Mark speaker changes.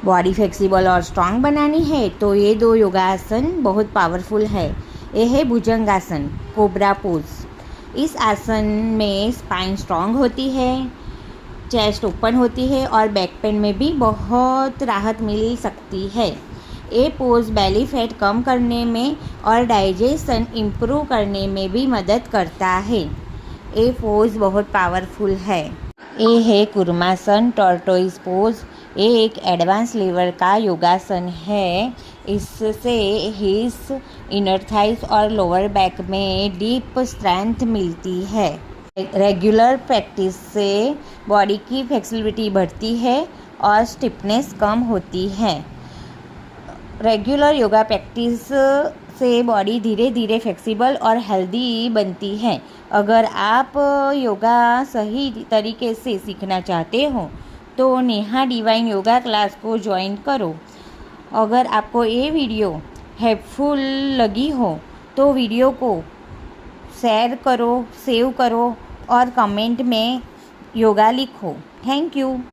Speaker 1: Body flexible और strong बनानी है तो ये दो योगासन बहुत पावरफुल है। ये है भुजंगासन, कोबरा पोज। इस आसन में स्पाइन स्ट्रांग होती है, चेस्ट ओपन होती है और बैक पेन में भी बहुत राहत मिल सकती है। ये पोज बेली फैट कम करने में और डाइजेशन इम्प्रूव करने में भी मदद करता है। ये पोज बहुत पावरफुल है। ये है कुर्मासन, टॉर्टोइज पोज। ये एक एडवांस लेवल का योगासन है। इससे हिप्स, इनर थाइस और लोअर बैक में डीप स्ट्रेंथ मिलती है। रेगुलर प्रैक्टिस से बॉडी की फ्लेक्सिबिलिटी बढ़ती है और स्टिफनेस कम होती है। रेगुलर योगा प्रैक्टिस से बॉडी धीरे धीरे फ्लेक्सिबल और हेल्दी बनती है। अगर आप योगा सही तरीके से सीखना चाहते हो तो नेहा डिवाइन योगा क्लास को ज्वाइन करो। अगर आपको ये वीडियो हेल्पफुल लगी हो तो वीडियो को शेयर करो, सेव करो और कमेंट में योगा लिखो। Thank you.